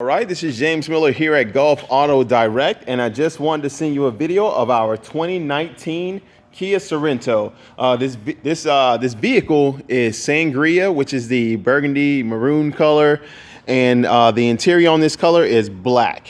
All right, this is James Miller here at Gulf Auto Direct, and I just wanted to send you a video of our 2019 Kia Sorento. This vehicle is Sangria, which is the burgundy maroon color, and the interior on this color is black.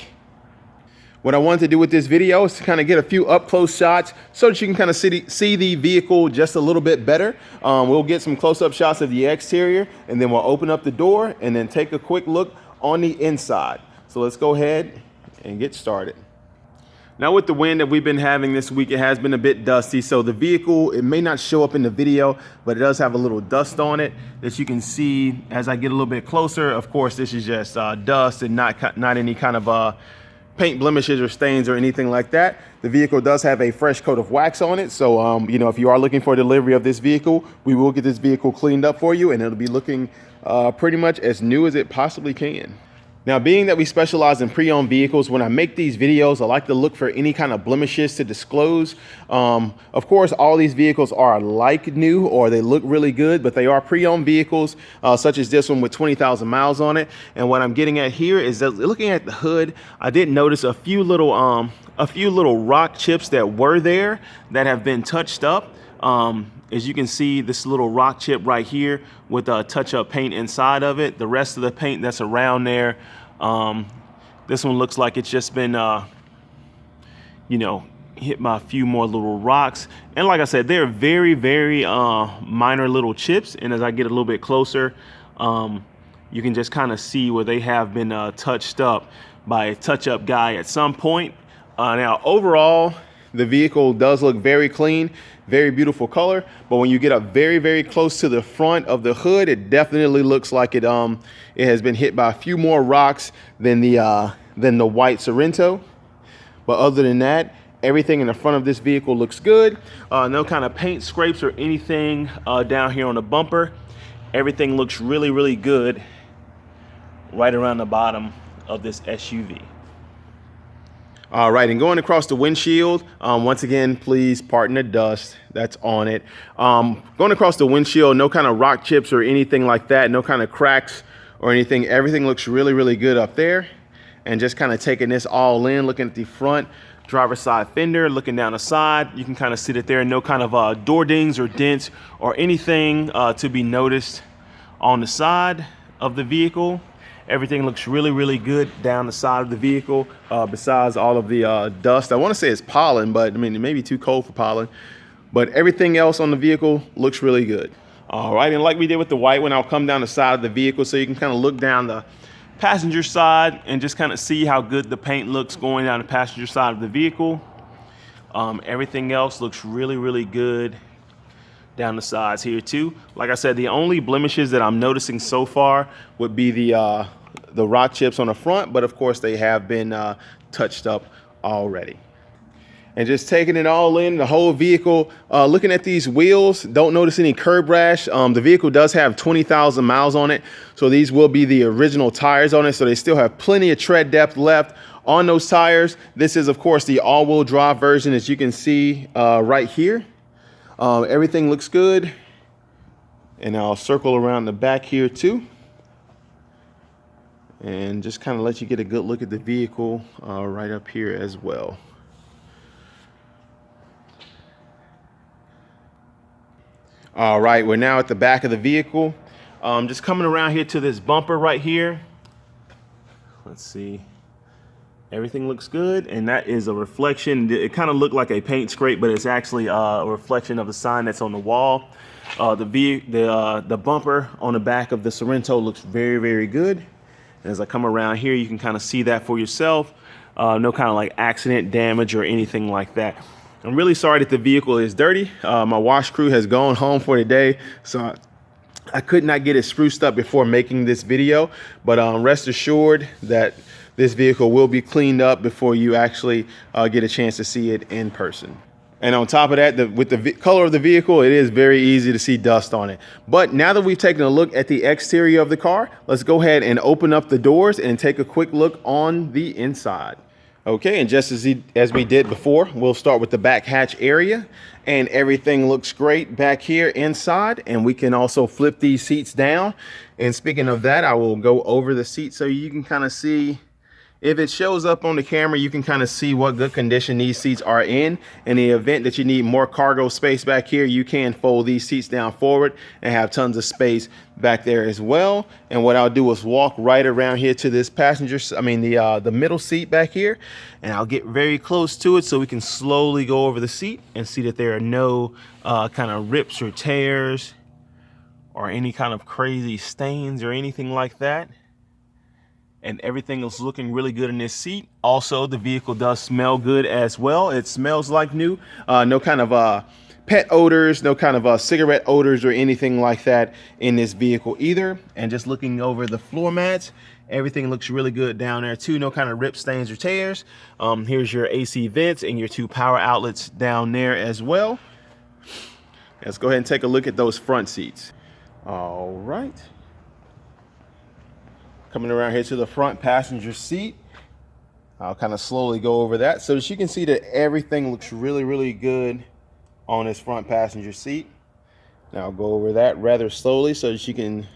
What I wanted to do with this video is to kind of get a few up close shots so that you can kind of see the vehicle just a little bit better. We'll get some close up shots of the exterior, and then we'll open up the door and then take a quick look on the inside. So let's go ahead and get started. Now, with the wind that we've been having this week, it has been a bit dusty. So the vehicle, it may not show up in the video, but it does have a little dust on it that you can see as I get a little bit closer. Of course, this is just dust and not any kind of paint blemishes or stains or anything like that. The vehicle does have a fresh coat of wax on it. So, you know, if you are looking for delivery of this vehicle, we will get this vehicle cleaned up for you, and it'll be looking pretty much as new as it possibly can. Now, being that we specialize in pre-owned vehicles, when I make these videos, I like to look for any kind of blemishes to disclose. Of course, all these vehicles are like new, or they look really good, but they are pre-owned vehicles, such as this one with 20,000 miles on it. And what I'm getting at here is that looking at the hood, I did notice a few little rock chips that were there that have been touched up. As you can see, this little rock chip right here with a touch-up paint inside of it. The rest of the paint that's around there, this one looks like it's just been, you know, hit by a few more little rocks. And like I said, they're very, very minor little chips. And as I get a little bit closer, you can just kind of see where they have been touched up by a touch-up guy at some point. Now, overall, the vehicle does look very clean, very beautiful color, but when you get up very, very close to the front of the hood, it definitely looks like it has been hit by a few more rocks than the white Sorento. But other than that, everything in the front of this vehicle looks good. No kind of paint scrapes or anything down here on the bumper. Everything looks really, really good right around the bottom of this SUV. All right, and going across the windshield, once again, please pardon the dust that's on it. Going across the windshield, no kind of rock chips or anything like that, no kind of cracks or anything. Everything looks really, really good up there. And just kind of taking this all in, looking at the front driver's side fender, looking down the side, you can kind of see that there are no kind of door dings or dents or anything to be noticed on the side of the vehicle. Everything looks really, really good down the side of the vehicle, besides all of the dust. I want to say it's pollen, but I mean, it may be too cold for pollen. But everything else on the vehicle looks really good. All right, and like we did with the white one, I'll come down the side of the vehicle so you can kind of look down the passenger side and just kind of see how good the paint looks going down the passenger side of the vehicle. Everything else looks really, really good down the sides here too. Like I said, the only blemishes that I'm noticing so far would be the rock chips on the front, but of course they have been touched up already. And just taking it all in, the whole vehicle, looking at these wheels, don't notice any curb rash. The vehicle does have 20,000 miles on it, so these will be the original tires on it, so they still have plenty of tread depth left on those tires. This is, of course, the all-wheel drive version, as you can see right here. Everything looks good, and I'll circle around the back here too and just kind of let you get a good look at the vehicle right up here as well. All right, we're now at the back of the vehicle. Just coming around here to this bumper right here. Let's see. Everything looks good, and that is a reflection. It kind of looked like a paint scrape, but it's actually a reflection of the sign that's on the wall. The bumper on the back of the Sorento looks very, very good. And as I come around here, you can kind of see that for yourself. No kind of like accident damage or anything like that. I'm really sorry that the vehicle is dirty. My wash crew has gone home for the day, so I could not get it spruced up before making this video. But rest assured that this vehicle will be cleaned up before you actually get a chance to see it in person. And on top of that, with the color of the vehicle, it is very easy to see dust on it. But now that we've taken a look at the exterior of the car, let's go ahead and open up the doors and take a quick look on the inside. Okay, and just as we did before, we'll start with the back hatch area, and everything looks great back here inside, and we can also flip these seats down. And speaking of that, I will go over the seat so you can kind of see. If it shows up on the camera, you can kind of see what good condition these seats are in. In the event that you need more cargo space back here, you can fold these seats down forward and have tons of space back there as well. And what I'll do is walk right around here to this the middle seat back here, and I'll get very close to it so we can slowly go over the seat and see that there are no kind of rips or tears or any kind of crazy stains or anything like that. And everything is looking really good in this seat. Also, the vehicle does smell good as well. It smells like new. No kind of pet odors, no kind of cigarette odors or anything like that in this vehicle either. And just looking over the floor mats, everything looks really good down there too. No kind of rip, stains, or tears. Here's your AC vents and your 2 power outlets down there as well. Let's go ahead and take a look at those front seats. All right. Coming around here to the front passenger seat, I'll kind of slowly go over that so that you can see that everything looks really, really good on this front passenger seat. Now I'll go over that rather slowly so that you can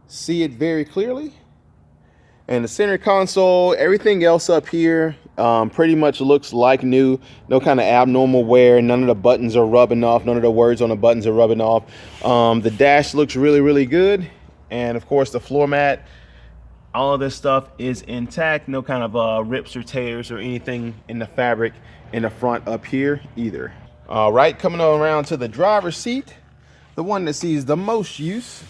see it very clearly. And the center console, everything else up here pretty much looks like new. No kind of abnormal wear. None of the buttons are rubbing off. None of the words on the buttons are rubbing off. The dash looks really, really good. And of course the floor mat, all of this stuff is intact. No kind of rips or tears or anything in the fabric in the front up here either. All right, coming around to the driver's seat, the one that sees the most use.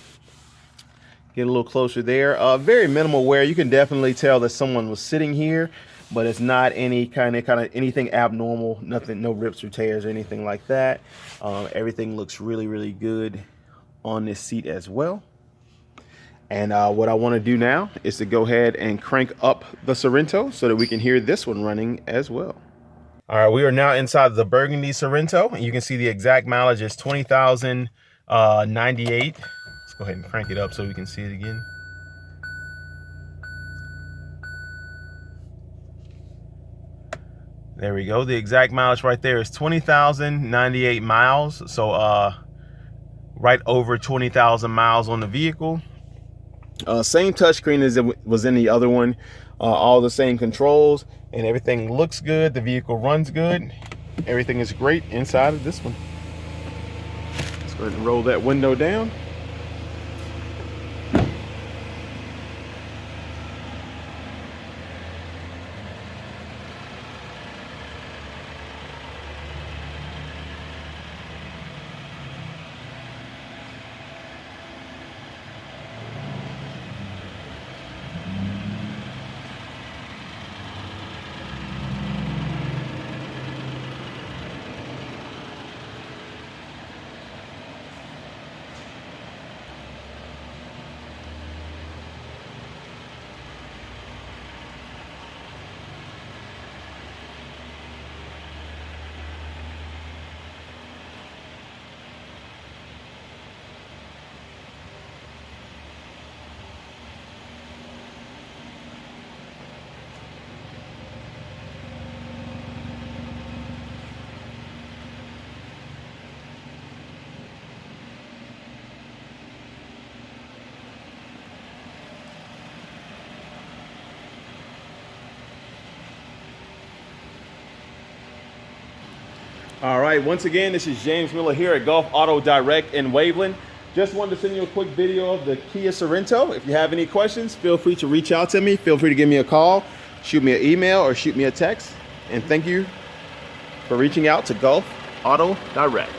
Get a little closer there. Very minimal wear. You can definitely tell that someone was sitting here, but it's not any kind of anything abnormal. Nothing, no rips or tears or anything like that. Everything looks really, really good on this seat as well. And what I want to do now is to go ahead and crank up the Sorento so that we can hear this one running as well. All right, we are now inside the burgundy Sorento, and you can see the exact mileage is 20,098. Let's go ahead and crank it up so we can see it again. There we go. The exact mileage right there is 20,098 miles. So right over 20,000 miles on the vehicle. Same touchscreen as it was in the other one. All the same controls, and everything looks good. The vehicle runs good. Everything is great inside of this one. Let's go ahead and roll that window down. All right, once again, this is James Miller here at Gulf Auto Direct in Waveland. Just wanted to send you a quick video of the Kia Sorento. If you have any questions, feel free to reach out to me. Feel free to give me a call, shoot me an email, or shoot me a text. And thank you for reaching out to Gulf Auto Direct.